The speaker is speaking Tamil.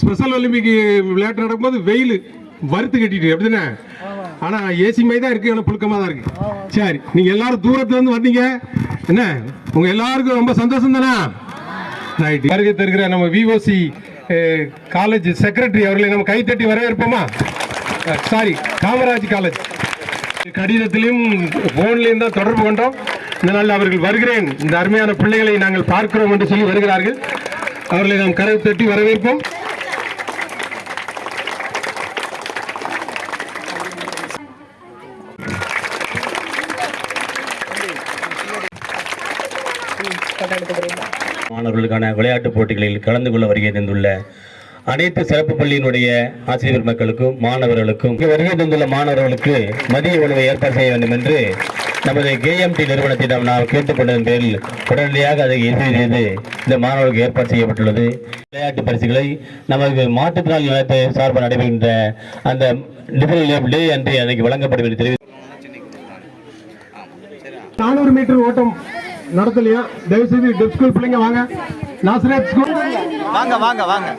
ஸ்பெஷல் ஒலிம்பிக் விளையாட்டு நடக்கும்போது வெயில் வறுத்து கட்டிட்டு அப்படிதானே? ஆனா ஏசி மாதிரி தான் இருக்கு, ஆனா புழுக்கமா தான் இருக்கு. சரி, நீங்க எல்லாரும் தூரத்துல இருந்து வந்தீங்க, என்ன உங்க எல்லாருக்கும் ரொம்ப சந்தோஷம் தானே? ரைட். வருகை தருகிற நம்ம விஓசி காலேஜ் செக்ரட்டரி அவர்களை நம்ம கைத்தட்டி வரவேற்போமா? Sorry, Kamaraj college. கடிதத்திலையும் போன்லையும் தான் தொடர்பு கொண்டோம். இந்த நாள் அவர்கள் வருகிறேன், இந்த அருமையான பிள்ளைகளை நாங்கள் பார்க்கிறோம் என்று சொல்லி வருகிறார்கள். அவர்களை நாம் கரை தட்டி வரவேற்போம். மாணவர்களுக்கான விளையாட்டுப் போட்டிகளில் கலந்து கொள்ள வருகை தந்துள்ள அனைத்து சிறப்பு பள்ளியினுடைய ஆசிரியர் மக்களுக்கும் மாணவர்களுக்கும் வருகை தந்துள்ள மாணவர்களுக்கு மதிய உணவை ஏற்பாடு செய்ய வேண்டும் என்று நமது கேஎம்டி நிறுவனத்திடம் நாம் கேட்டுக்கொண்டதன் பேரில் உடனடியாக அதை இறுதி செய்து இந்த மாணவர்களுக்கு ஏற்பாடு செய்யப்பட்டுள்ளது. விளையாட்டு பரிசுகளை நமது மாற்றுத்திறனாளி நிலையத்தை சார்பாக நடைபெறுகின்ற அந்த டிஃபரன்ஸ் டே அன்று அன்றைக்கு வழங்கப்படும் என்று தெரிவித்து 400 மீட்டர் ஓட்டம் நடத்தலையா? தயவு செய்து டெப் ஸ்கூல் பிள்ளைங்க வாங்க. நாசரேத் ஸ்கூல் வாங்க வாங்க வாங்க.